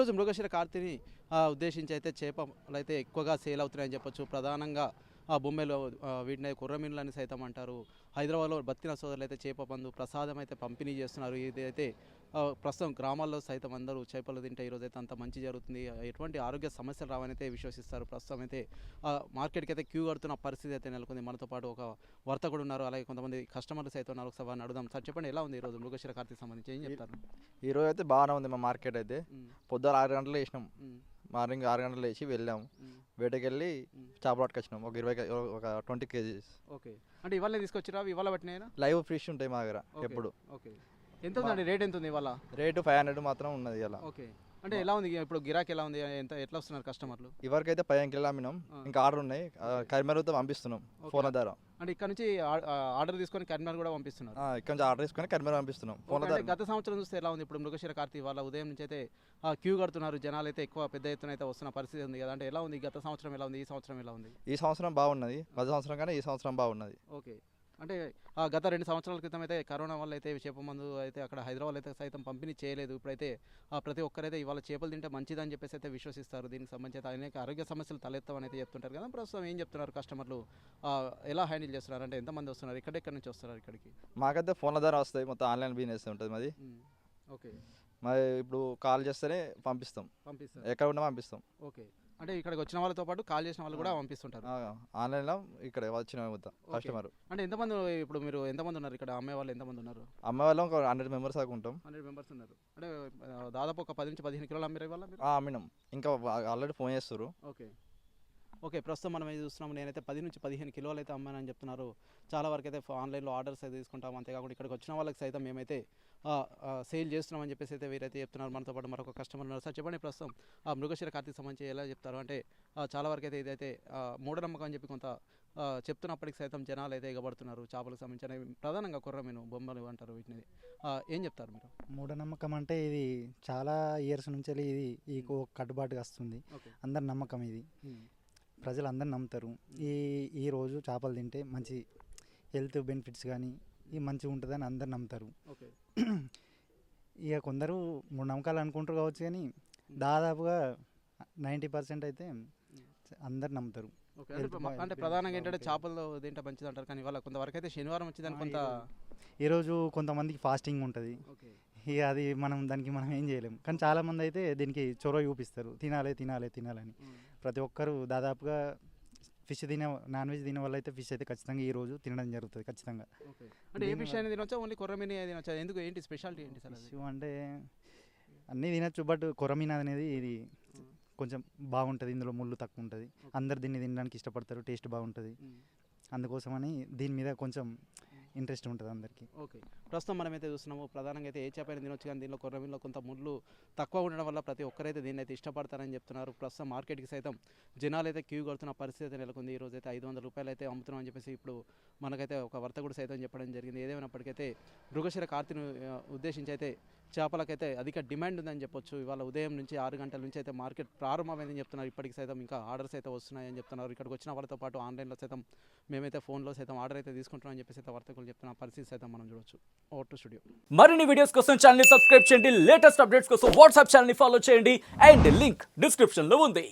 ఈరోజు మృగశిర కార్తీని ఉద్దేశించి అయితే చేపలు అయితే ఎక్కువగా సేల్ అవుతున్నాయని చెప్పొచ్చు. ప్రధానంగా బొమ్మెలో వీటిని కుర్రమీనులని సైతం అంటారు. హైదరాబాద్లో బతికిన సోదరులు అయితే చేప పందు ప్రసాదం అయితే పంపిణీ చేస్తున్నారు. ఇదైతే ప్రస్తుతం గ్రామాల్లో సైతం అందరూ చేపలు తింటే ఈరోజు అయితే అంత మంచి జరుగుతుంది, ఎటువంటి ఆరోగ్య సమస్యలు రావని అయితే విశ్వసిస్తారు. ప్రస్తుతం అయితే మార్కెట్కి అయితే క్యూ కడుతున్న పరిస్థితి అయితే నెలకొంది. మనతో పాటు ఒక వర్తకుడు ఉన్నారు, అలాగే కొంతమంది కస్టమర్లు సైతం ఉన్నారు. ఒకసారి వారిని అడుగుదాం. సార్ చెప్పండి, ఎలా ఉంది ఈరోజు మృగశిర కార్తీకి సంబంధించి ఏం చెప్తారు? ఈరోజు అయితే బాగానే ఉంది మా మార్కెట్ అయితే. పొద్దున 6 గంటలు వేసినాం, మార్నింగ్ 6 గంటలు వేసి వెళ్ళాము, వేటకి వెళ్ళి చేపలు పట్టుకొచ్చినాం. ఒక 20 కేజీస్. ఓకే, అంటే ఇవాళ తీసుకొచ్చిరా? ఇవాళ పట్టినాయినా? లైవ్ ఫిష్ ఉంటాయి మా దగ్గర ఎప్పుడు. ఓకే, ఎంత ఉందండి రేట్? ఎంత ఉంది ఇవాళ రేటు? 500 మాత్రం ఉన్నది ఇలా. ఓకే, అంటే ఎలా ఉంది ఇప్పుడు గిరాకీ? ఎలా ఉంది? ఎట్లా వస్తున్నారు కస్టమర్లు? ఇవరకైతే 15 కిలోలు అమ్మినాం, ఇంకా ఆర్డర్ ఉన్నాయి. కరిమేరతో పంపిస్తున్నాం ఫోన్ల ద్వారా. అంటే ఇక్కడ నుంచి ఆర్డర్ తీసుకొని కరీంనగర్ కూడా పంపిస్తున్నారు? ఇక్కడ నుంచి ఆర్డర్ తీసుకొని కరిమేర పంపిస్తున్నాం ఫోన్ల ద్వారా. గత సంవత్సరం చూస్తే ఎలా ఉంది? ఇప్పుడు మృగశిర కార్తీ వాళ్ళ ఉదయం నుంచి అయితే క్యూ కడుతున్నారు, జనాలు అయితే ఎక్కువ పెద్ద ఎత్తున అయితే వస్తున్న పరిస్థితి ఉంది కదా, అంటే ఎలా ఉంది? గత సంవత్సరం ఎలా ఉంది, ఈ సంవత్సరం ఎలా ఉంది? ఈ సంవత్సరం బాగున్నది, గత సంవత్సరం కానీ ఈ సంవత్సరం బాగున్నది. ఓకే, అంటే గత 2 సంవత్సరాల క్రితం అయితే కరోనా వల్ల అయితే చేప మందు అయితే అక్కడ హైదరాబాద్ అయితే సైతం పంపిణీ చేయలేదు. ఇప్పుడైతే ప్రతి ఒక్కరైతే ఇవాళ చేపలు తింటే మంచిదని చెప్పేసి అయితే విశ్వసిస్తారు. దీనికి సంబంధించి అనేక ఆరోగ్య సమస్యలు తలెత్తవని అయితే చెప్తుంటారు కదా. ప్రస్తుతం ఏం చెప్తున్నారు కస్టమర్లు? ఎలా హ్యాండిల్ చేస్తున్నారు? అంటే ఎంతమంది వస్తున్నారు? ఎక్కడెక్కడి నుంచి వస్తున్నారు ఇక్కడికి? మాకైతే ఫోన్ల ద్వారా వస్తాయి, మొత్తం ఆన్లైన్ బిజినెస్ ఉంటుంది మాది. ఓకే, మరి ఇప్పుడు కాల్ చేస్తేనే పంపిస్తాం, ఎక్కడ ఉన్నా పంపిస్తాం. ఓకే, అంటే ఇక్కడికి వచ్చిన వాళ్ళతో పాటు కాల్ చేసిన వాళ్ళు కూడా పంపిస్తుంటారు ఆన్లైన్లో. ఇక్కడ వచ్చిన కస్టమర్ అంటే ఎంతమంది? ఇప్పుడు మీరు ఎంతమంది ఉన్నారు ఇక్కడ? అమ్మే వాళ్ళు ఎంతమంది ఉన్నారు? అమ్మే వాళ్ళం ఒక 100 మెంబర్స్ దాకా ఉంటాం. 100 మెంబర్స్ ఉన్నారు. అంటే దాదాపు ఒక 10 నుంచి 15 కిలోలు అమ్మారు ఇవాళ మీరు? అమ్మినాం, ఇంకా ఆల్రెడీ ఫోన్ చేస్తారు. ఓకే, ఓకే, ప్రస్తుతం మనం ఏది చూస్తున్నాము, నేనైతే 10 నుంచి 15 కిలోలు అయితే అమ్మానని చెప్తున్నారు. చాలా వరకు అయితే ఆన్లైన్లో ఆర్డర్స్ అయితే తీసుకుంటాం. అంతేకాకుండా ఇక్కడికి వచ్చిన వాళ్ళకి సైతం మేమైతే సేల్ చేస్తున్నామని చెప్పేసి అయితే వీరైతే చెప్తున్నారు. మనతో పాటు మరొక కస్టమర్ ఉన్నారు. సార్ చెప్పండి, ప్రస్తుతం మృగశిర కార్తీకి సంబంధించి ఎలా చెప్తారు? అంటే చాలా వరకు అయితే ఇదైతే మూఢనమ్మకం అని చెప్పి కొంత చెప్తున్నప్పటికి సైతం జనాలు అయితే ఎగబడుతున్నారు. చేపలకు సంబంధించిన ప్రధానంగా కుర్రమీను బొమ్మలు అంటారు వీటిని, ఏం చెప్తారు మీరు? మూఢనమ్మకం అంటే ఇది చాలా ఇయర్స్ నుంచి ఇది ఈ కట్టుబాటుగా వస్తుంది. అందరి నమ్మకం ఇది, ప్రజలు అందరు నమ్ముతారు. ఈ రోజు చేపలు తింటే మంచి హెల్త్ బెనిఫిట్స్ కానీ ఇది మంచిగా ఉంటుందని అందరు నమ్ముతారు. ఇక కొందరు మూఢనమ్మకాలు అనుకుంటారు కావచ్చు, కానీ దాదాపుగా 90% అయితే అందరు నమ్ముతారు. అంటే ప్రధానంగా ఏంటంటే చేపలు తింటే మంచిది అంటారు, కానీ వాళ్ళ కొంతవరకు అయితే శనివారం వచ్చిందని కొంత ఈరోజు కొంతమందికి ఫాస్టింగ్ ఉంటుంది. ఇక అది దానికి మనం ఏం చేయలేము, కానీ చాలామంది అయితే దీనికి చొరవ చూపిస్తారు, తినాలి తినాలి తినాలని. ప్రతి ఒక్కరు దాదాపుగా ఫిష్ నాన్ వెజ్ తినే వాళ్ళు అయితే ఫిష్ అయితే ఖచ్చితంగా ఈ రోజు తినడం జరుగుతుంది ఖచ్చితంగా. అంటే ఏ ఫిష్ అనేది తినొచ్చా? ఓన్లీ కొర్రమీను తినొచ్చా? ఎందుకు, ఏంటి స్పెషాలిటీ ఏంటి సార్? ఫిష్ అంటే అన్నీ తినచ్చు, బట్ కొర్రమీను అనేది ఇది కొంచెం బాగుంటుంది, ఇందులో ముళ్ళు తక్కువ ఉంటుంది, అందరు దీన్ని తినడానికి ఇష్టపడతారు, టేస్ట్ బాగుంటుంది. అందుకోసమని దీని మీద కొంచెం ఇంట్రెస్ట్ ఉంటుంది అందరికీ. ఓకే, ప్రస్తుతం మనమైతే చూస్తున్నాము ప్రధానంగా అయితే ఏ చేపైనా తినొచ్చు, కానీ దీనిలో కొర్రమీనులో కొంత ముళ్ళు తక్కువ ఉండడం వల్ల ప్రతి ఒక్కరైతే దీన్ని అయితే ఇష్టపడతారని చెప్తున్నారు. ప్రస్తుతం మార్కెట్కి సైతం జనాలు అయితే క్యూ కడుతున్న పరిస్థితి అయితే నెలకొంది. ఈరోజు అయితే 500 రూపాయలు అయితే అమ్ముతున్నాం అని చెప్పేసి ఇప్పుడు మనకైతే ఒక వర్తకుడు సైతం చెప్పడం జరిగింది. ఏదేమైనప్పటికైతే మృగశిర కార్తీని ఉద్దేశించి అయితే చేపలకైతే అధిక డిమాండ్ ఉందని చెప్పొచ్చు. ఇవాళ ఉదయం నుంచి 6 గంటల నుంచి అయితే మార్కెట్ ప్రారంభమైందని చెప్తున్నారు. ఇప్పటికి సైతం ఇంకా ఆర్డర్స్ అయితే వస్తున్నాయని చెప్తున్నారు. ఇక్కడికి వచ్చిన వాళ్ళతో పాటు ఆన్లైన్లో సైతం మేమైతే ఫోన్లో సైతం ఆర్డర్ అయితే తీసుకుంటున్నాం అని చెప్పేసి అయితే వర్తకులు చెప్తున్న పరిస్థితి సైతం మనం చూడొచ్చు. Over to studio. మరిన్ని వీడియోస్ కోసం ఛానల్ ని సబ్స్క్రైబ్ చేయండి, లేటెస్ట్ అప్డేట్స్ కోసం వాట్సాప్ ఛానల్ ని ఫాలో చేయండి, అండ్ లింక్ డిస్క్రిప్షన్ లో ఉంది.